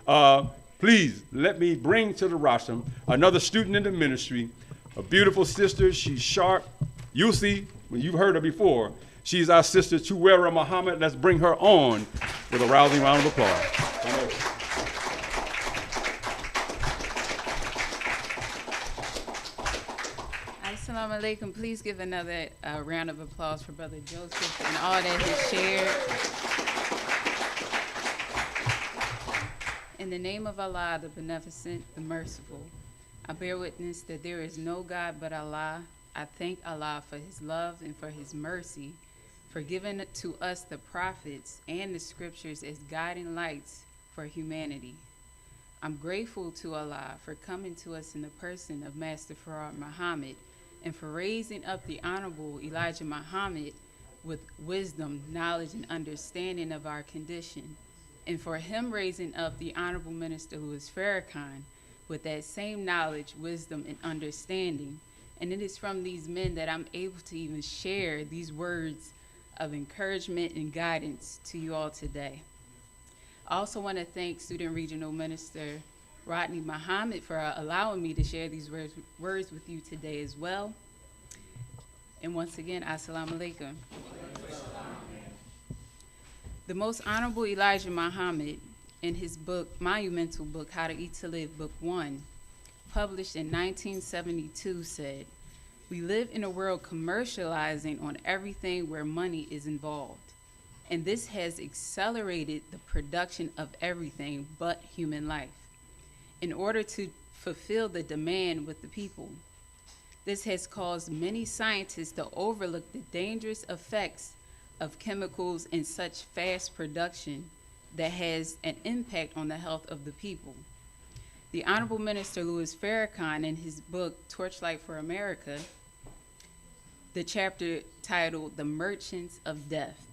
Please let me bring to the rostrum another student in the ministry, a beautiful sister. She's sharp. You'll see when you've heard her before. She's our sister, Chuwera Muhammad. Let's bring her on with a rousing round of applause. Assalamu alaikum. Please give another round of applause for Brother Joseph and all that he shared. In the name of Allah, the Beneficent, the Merciful, I bear witness that there is no God but Allah. I thank Allah for his love and for his mercy, for giving to us the prophets and the scriptures as guiding lights for humanity. I'm grateful to Allah for coming to us in the person of Master Farad Muhammad and for raising up the Honorable Elijah Muhammad with wisdom, knowledge, and understanding of our condition, and for him raising up the Honorable Minister Louis Farrakhan with that same knowledge, wisdom, and understanding. And it is from these men that I'm able to even share these words of encouragement and guidance to you all today. I also want to thank Student Regional Minister Rodney Muhammad for allowing me to share these words with you today as well. And once again, Assalamu alaikum. The Most Honorable Elijah Muhammad, in his book, monumental book, How to Eat to Live, Book 1, published in 1972, said, "We live in a world commercializing on everything where money is involved, and this has accelerated the production of everything but human life in order to fulfill the demand with the people. This has caused many scientists to overlook the dangerous effects of chemicals in such fast production that has an impact on the health of the people." The Honorable Minister Louis Farrakhan, in his book, Torchlight for America, the chapter titled The Merchants of Death.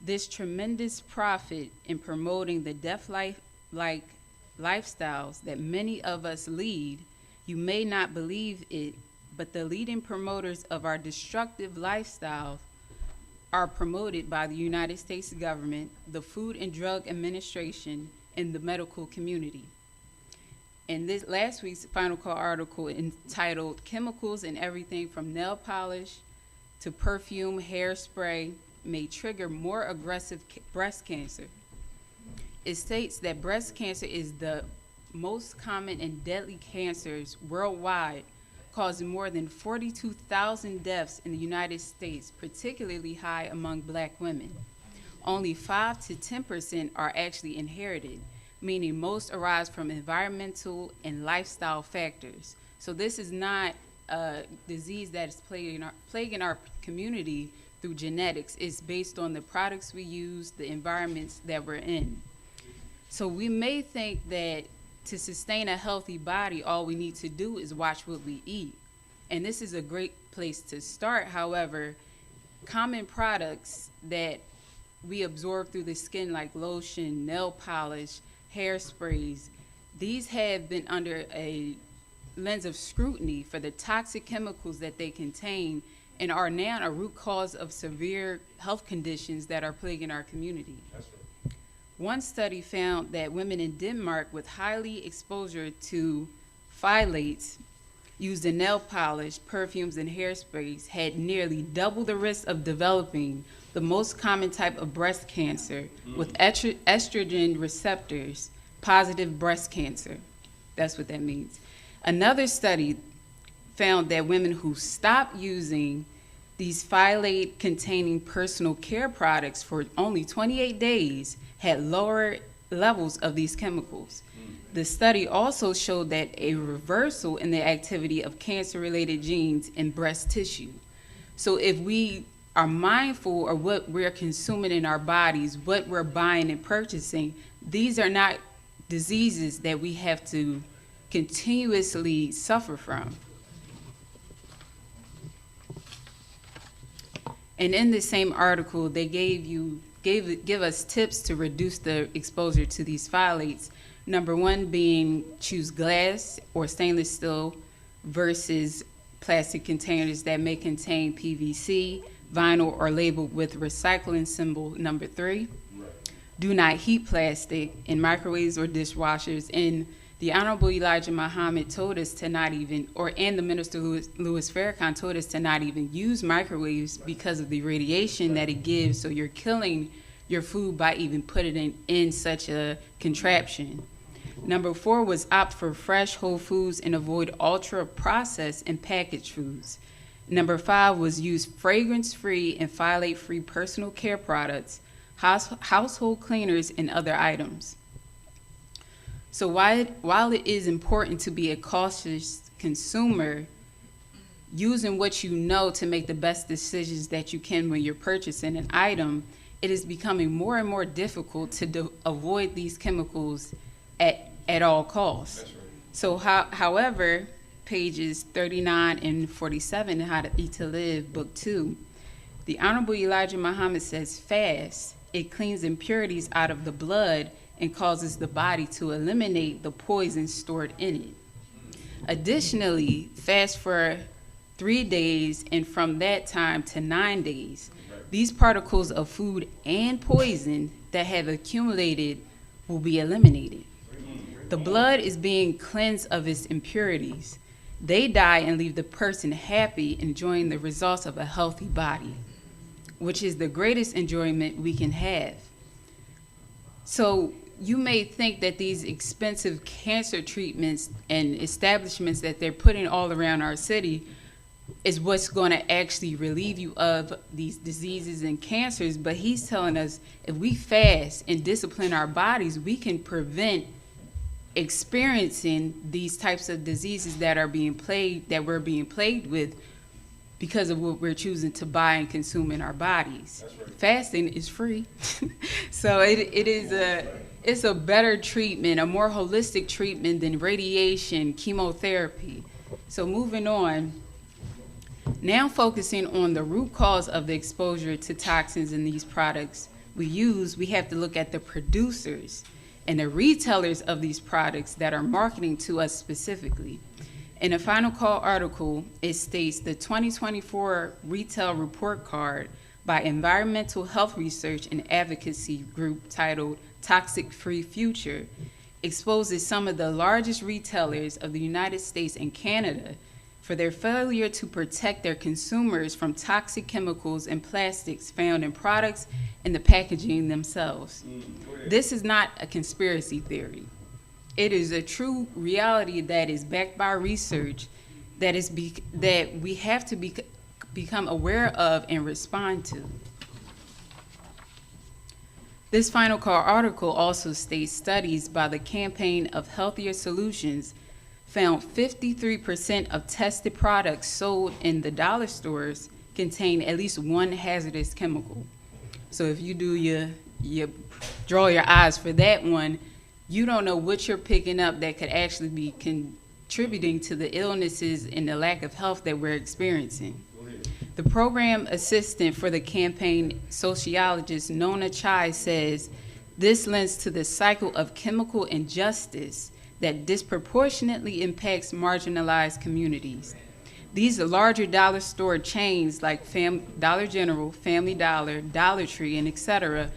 This tremendous profit in promoting the death-like lifestyles that many of us lead, you may not believe it, but the leading promoters of our destructive lifestyles are promoted by the United States government, the Food and Drug Administration, and the medical community. In this last week's Final Call article entitled Chemicals in Everything from Nail Polish to Perfume, Hairspray May Trigger More Aggressive Breast Cancer, it states that breast cancer is the most common and deadly cancers worldwide, causing more than 42,000 deaths in the United States, particularly high among Black women. Only 5 to 10% are actually inherited, meaning most arise from environmental and lifestyle factors. So this is not a disease that is plaguing our community through genetics. It's based on the products we use, the environments that we're in. So we may think that to sustain a healthy body, all we need to do is watch what we eat. And this is a great place to start. However, common products that we absorb through the skin, like lotion, nail polish, hairsprays, these have been under a lens of scrutiny for the toxic chemicals that they contain and are now a root cause of severe health conditions that are plaguing our community. That's right. One study found that women in Denmark with highly exposure to phthalates used in nail polish, perfumes, and hairsprays had nearly double the risk of developing the most common type of breast cancer with estrogen receptors, positive breast cancer. That's what that means. Another study found that women who stopped using these phthalate-containing personal care products for only 28 days had lower levels of these chemicals. The study also showed that a reversal in the activity of cancer-related genes in breast tissue. So if we are mindful of what we're consuming in our bodies, what we're buying and purchasing, these are not diseases that we have to continuously suffer from. And in the same article, they give us tips to reduce the exposure to these phthalates. Number one being choose glass or stainless steel versus plastic containers that may contain PVC, vinyl, or labeled with recycling symbol number 3. do not heat plastic in microwaves or dishwashers. And the Honorable Elijah Muhammad told us to not even, and the Minister Louis Farrakhan told us to not even use microwaves because of the radiation that it gives. So you're killing your food by even putting it in such a contraption. Number 4 was opt for fresh, whole foods and avoid ultra-processed and packaged foods. Number 5 was use fragrance-free and phthalate-free personal care products, household cleaners, and other items. So while it is important to be a cautious consumer, using what you know to make the best decisions that you can when you're purchasing an item, it is becoming more and more difficult to avoid these chemicals at all costs. That's right. So however, pages 39 and 47 in How to Eat to Live, Book 2, the Honorable Elijah Muhammad says fast. It cleans impurities out of the blood and causes the body to eliminate the poison stored in it. Additionally, fast for 3 days and from that time to 9 days. These particles of food and poison that have accumulated will be eliminated. The blood is being cleansed of its impurities. They die and leave the person happy, enjoying the results of a healthy body, which is the greatest enjoyment we can have. So you may think that these expensive cancer treatments and establishments that they're putting all around our city is what's going to actually relieve you of these diseases and cancers, but he's telling us if we fast and discipline our bodies, we can prevent experiencing these types of diseases that we're being plagued with because of what we're choosing to buy and consume in our bodies. That's right. Fasting is free. So it's a better treatment, a more holistic treatment than radiation, chemotherapy. So moving on, now focusing on the root cause of the exposure to toxins in these products we have to look at the producers and the retailers of these products that are marketing to us specifically. In a Final Call article, it states the 2024 Retail Report Card by Environmental Health Research and Advocacy Group titled Toxic Free Future exposes some of the largest retailers of the United States and Canada for their failure to protect their consumers from toxic chemicals and plastics found in products and the packaging themselves. This is not a conspiracy theory. It is a true reality that is backed by research that we have to become aware of and respond to. This Final Call article also states studies by the Campaign of Healthier Solutions found 53% of tested products sold in the dollar stores contain at least one hazardous chemical. So if you do you draw your eyes for that one, you don't know what you're picking up that could actually be contributing to the illnesses and the lack of health that we're experiencing. The program assistant for the campaign, sociologist Nona Chai, says this lends to the cycle of chemical injustice that disproportionately impacts marginalized communities. These larger dollar store chains like Dollar General, Family Dollar, Dollar Tree, and etc.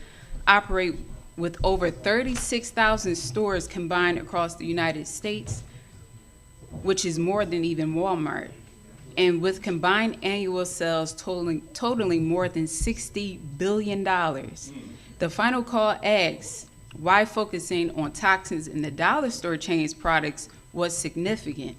operate with over 36,000 stores combined across the United States, which is more than even Walmart, and with combined annual sales totaling more than $60 billion. The Final Call asks why focusing on toxins in the dollar store chain's products was significant.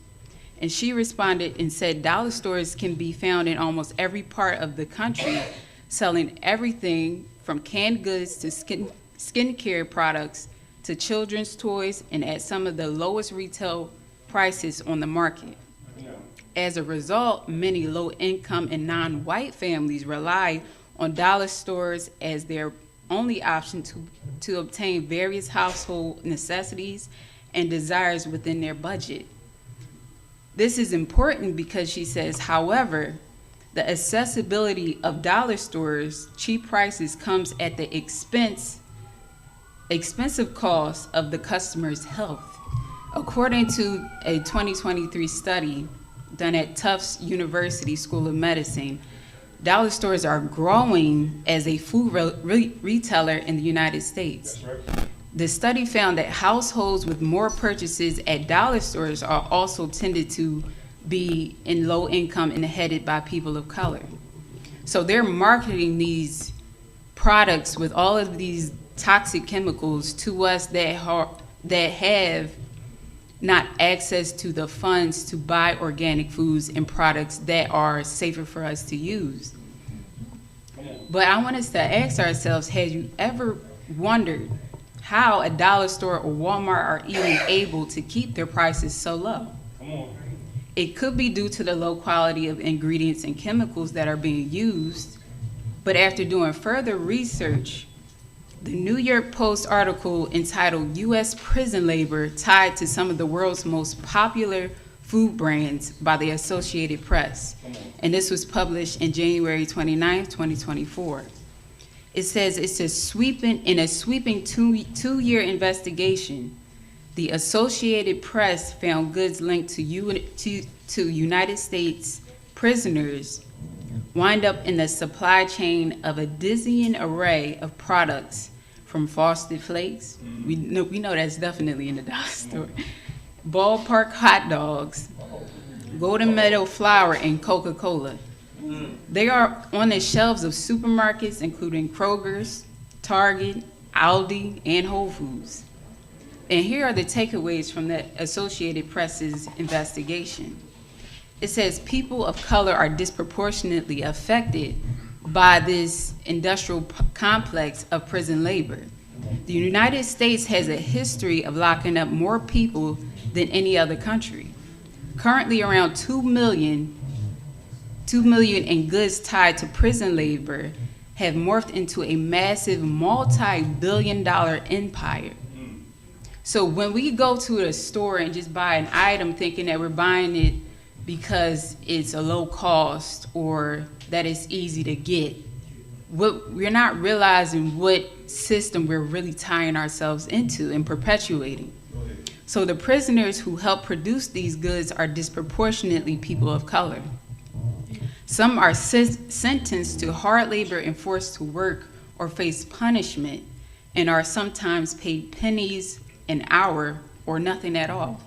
And she responded and said dollar stores can be found in almost every part of the country, selling everything from canned goods to skincare products to children's toys, and at some of the lowest retail prices on the market. As a result, many low-income and non-white families rely on dollar stores as their only option to obtain various household necessities and desires within their budget. This is important because she says, however, the accessibility of dollar stores' cheap prices comes at the expensive cost of the customer's health. According to a 2023 study done at Tufts University School of Medicine, dollar stores are growing as a food retailer in the United States. That's right. The study found that households with more purchases at dollar stores are also tended to be in low income and headed by people of color. So they're marketing these products with all of these toxic chemicals to us that have not access to the funds to buy organic foods and products that are safer for us to use. But I want us to ask ourselves, have you ever wondered how a dollar store or Walmart are even able to keep their prices so low? It could be due to the low quality of ingredients and chemicals that are being used, but after doing further research, the New York Post article entitled U.S. Prison Labor Tied to Some of the World's Most Popular Food Brands by the Associated Press, and this was published in January 29, 2024. It says in a sweeping two-year investigation, the Associated Press found goods linked to United States prisoners wind up in the supply chain of a dizzying array of products, from Frosted Flakes, we know that's definitely in the dollar store, ballpark hot dogs, Golden Meadow flour, and Coca-Cola. They are on the shelves of supermarkets including Kroger's, Target, Aldi, and Whole Foods. And here are the takeaways from the Associated Press's investigation. It says people of color are disproportionately affected by this industrial complex of prison labor. The United States has a history of locking up more people than any other country. Currently, around 2 million in goods tied to prison labor have morphed into a massive multi-billion-dollar empire. So when we go to a store and just buy an item thinking that we're buying it because it's a low cost or that it's easy to get, we're not realizing what system we're really tying ourselves into and perpetuating. So the prisoners who help produce these goods are disproportionately people of color. Some are sentenced to hard labor and forced to work or face punishment and are sometimes paid pennies an hour or nothing at all.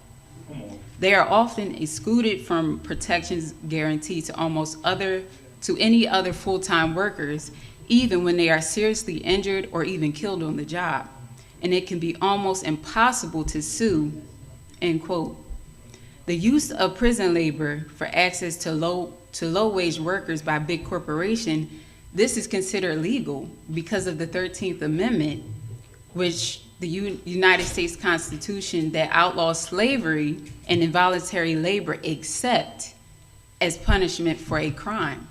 They are often excluded from protections guaranteed to any other full-time workers, even when they are seriously injured or even killed on the job. And it can be almost impossible to sue, end quote. The use of prison labor for access to low-wage workers by big corporations, this is considered legal because of the 13th Amendment, which the United States Constitution that outlaws slavery and involuntary labor except as punishment for a crime.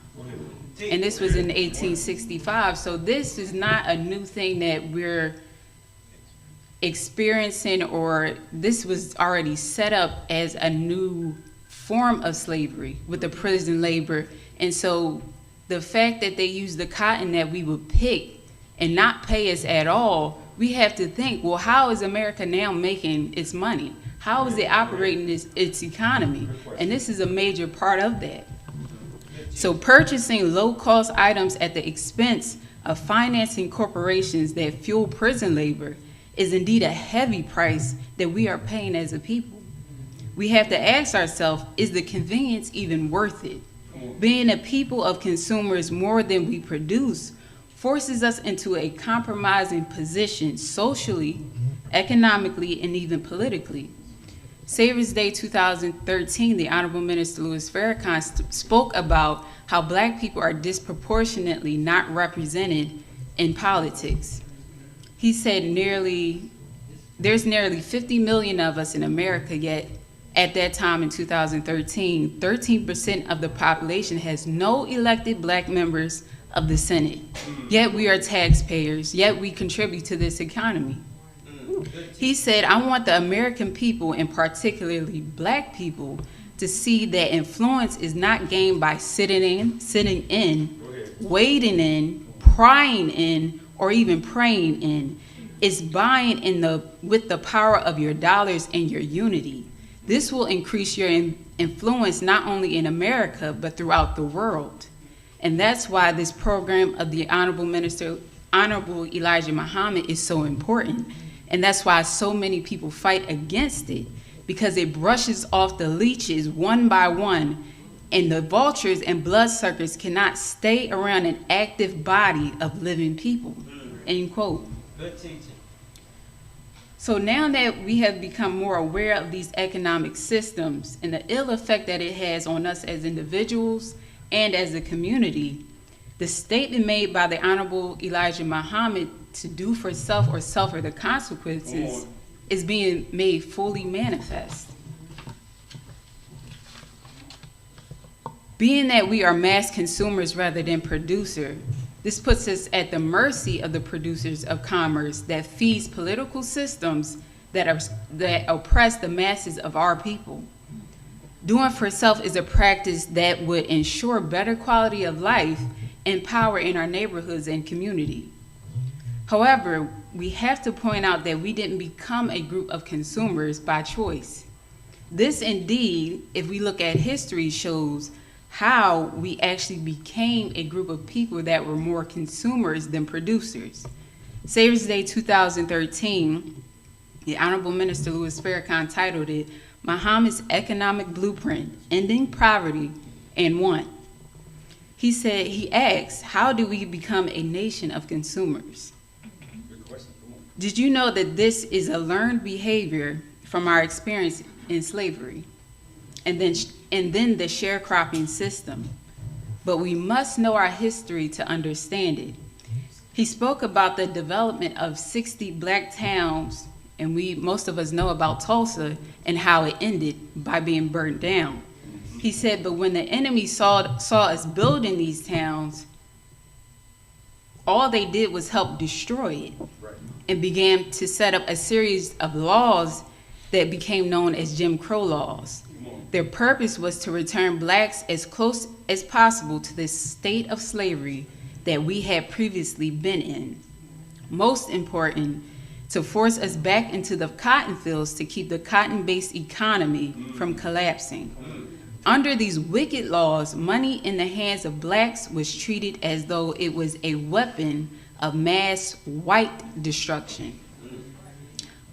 And this was in 1865, so this is not a new thing that we're experiencing, or this was already set up as a new form of slavery with the prison labor. And so the fact that they use the cotton that we would pick and not pay us at all, we have to think, well, how is America now making its money? How is it operating its economy? And this is a major part of that. So purchasing low-cost items at the expense of financing corporations that fuel prison labor is indeed a heavy price that we are paying as a people. We have to ask ourselves, is the convenience even worth it? Being a people of consumers more than we produce forces us into a compromising position socially, economically, and even politically. Savers Day 2013, the Honorable Minister Louis Farrakhan spoke about how Black people are disproportionately not represented in politics. He said there's nearly 50 million of us in America, yet at that time in 2013, 13% of the population has no elected Black members of the Senate. Yet we are taxpayers, yet we contribute to this economy. He said, I want the American people, and particularly Black people, to see that influence is not gained by sitting in, waiting in, prying in, or even praying in. It's buying with the power of your dollars and your unity. This will increase your influence not only in America, but throughout the world. And that's why this program of the Honorable Elijah Muhammad is so important. And that's why so many people fight against it, because it brushes off the leeches one by one, and the vultures and bloodsuckers cannot stay around an active body of living people. End quote. Good teaching. So now that we have become more aware of these economic systems and the ill effect that it has on us as individuals and as a community, the statement made by the Honorable Elijah Muhammad to do for self or suffer the consequences is being made fully manifest. Being that we are mass consumers rather than producer, this puts us at the mercy of the producers of commerce that feeds political systems that oppress the masses of our people. Doing for self is a practice that would ensure better quality of life and power in our neighborhoods and community. However, we have to point out that we didn't become a group of consumers by choice. This indeed, if we look at history, shows how we actually became a group of people that were more consumers than producers. Savers Day 2013, the Honorable Minister Louis Farrakhan titled it, Muhammad's Economic Blueprint, Ending Poverty and Want. He said, he asked, how do we become a nation of consumers? Did you know that this is a learned behavior from our experience in slavery and then the sharecropping system? But we must know our history to understand it. He spoke about the development of 60 black towns, and most of us know about Tulsa and how it ended by being burnt down. He said, but when the enemy saw us building these towns, all they did was help destroy it and began to set up a series of laws that became known as Jim Crow laws. Their purpose was to return blacks as close as possible to the state of slavery that we had previously been in. Most important, to force us back into the cotton fields to keep the cotton-based economy from collapsing. Under these wicked laws, money in the hands of blacks was treated as though it was a weapon of mass white destruction.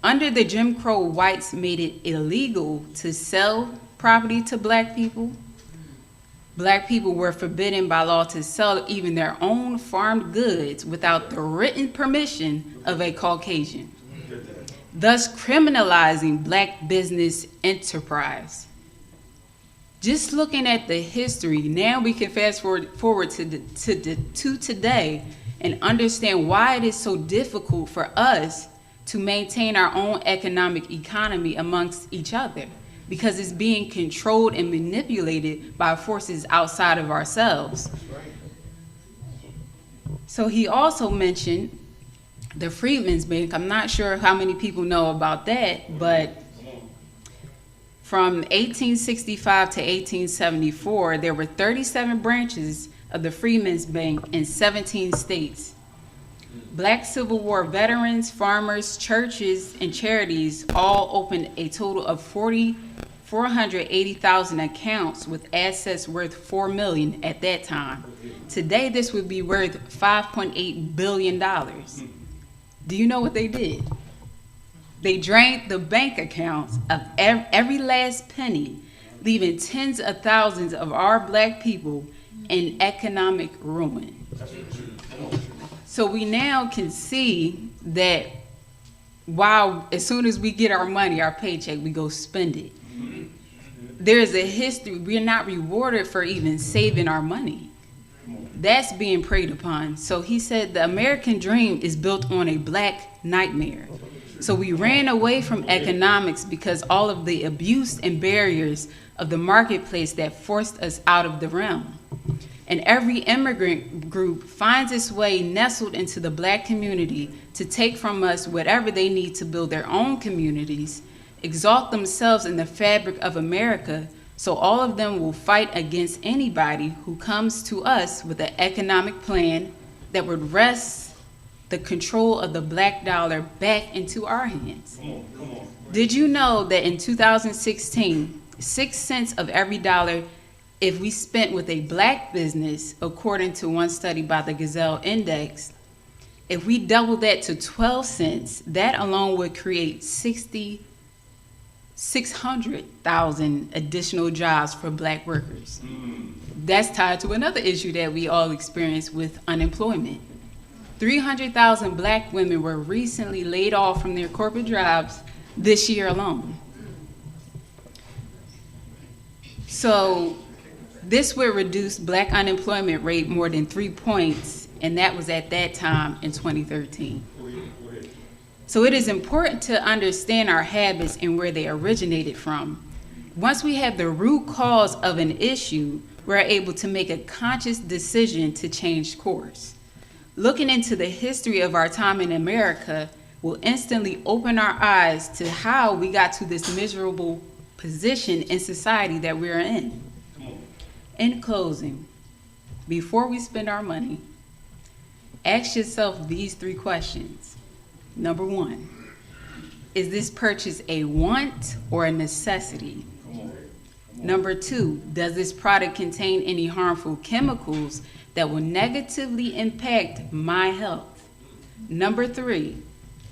Under the Jim Crow, whites made it illegal to sell property to black people. Black people were forbidden by law to sell even their own farmed goods without the written permission of a Caucasian, thus criminalizing black business enterprise. Just looking at the history, now we can fast forward to today and understand why it is so difficult for us to maintain our own economic economy amongst each other, because it's being controlled and manipulated by forces outside of ourselves. So he also mentioned the Freedmen's Bank. I'm not sure how many people know about that, but from 1865 to 1874, there were 37 branches of the Freedmen's Bank in 17 states. Black Civil War veterans, farmers, churches, and charities all opened a total of 480,000 accounts with assets worth $4 million at that time. Today, this would be worth $5.8 billion. Do you know what they did? They drained the bank accounts of every last penny, leaving tens of thousands of our black people in economic ruin. So we now can see that as soon as we get our money, our paycheck, we go spend it. There's a history. We're not rewarded for even saving our money. That's being preyed upon. So he said the American dream is built on a black nightmare. So we ran away from economics because all of the abuse and barriers of the marketplace that forced us out of the realm. And every immigrant group finds its way nestled into the black community to take from us whatever they need to build their own communities, exalt themselves in the fabric of America, so all of them will fight against anybody who comes to us with an economic plan that would wrest the control of the black dollar back into our hands. Come on. Did you know that in 2016, 6 cents of every dollar if we spent with a black business, according to one study by the Gazelle Index, if we double that to 12 cents, that alone would create 600,000 additional jobs for black workers. That's tied to another issue that we all experience with unemployment. 300,000 black women were recently laid off from their corporate jobs this year alone. So this would reduce black unemployment rate more than 3 points, and that was at that time in 2013. So it is important to understand our habits and where they originated from. Once we have the root cause of an issue, we're able to make a conscious decision to change course. Looking into the history of our time in America will instantly open our eyes to how we got to this miserable position in society that we're in. In closing, before we spend our money, ask yourself these 3 questions. Number 1, is this purchase a want or a necessity? Number 2, does this product contain any harmful chemicals that will negatively impact my health? Number 3,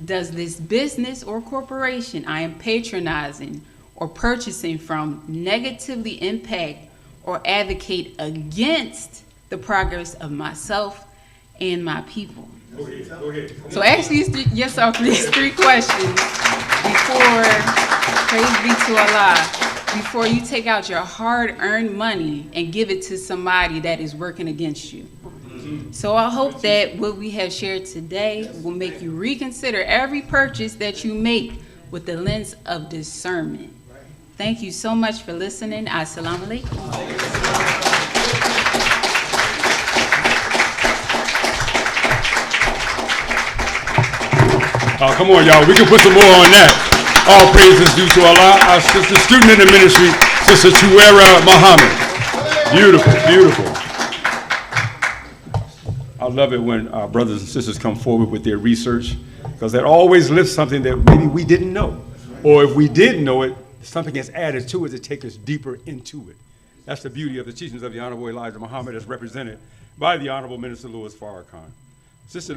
does this business or corporation I am patronizing or purchasing from negatively impact or advocate against the progress of myself and my people? Go ahead. So ask yourself these 3 questions before, praise be to Allah, before you take out your hard-earned money and give it to somebody that is working against you. So I hope that what we have shared today will make you reconsider every purchase that you make with the lens of discernment. Thank you so much for listening. Assalamu alaikum. Oh, come on, y'all. We can put some more on that. All praises due to Allah. Our sister, student in the ministry, Sister Chuwera Muhammad. Beautiful, beautiful. I love it when our brothers and sisters come forward with their research, because that always lifts something that maybe we didn't know. Or if we did know it, something gets added to it to take us deeper into it. That's the beauty of the teachings of the Honorable Elijah Muhammad, as represented by the Honorable Minister Louis Farrakhan. Sister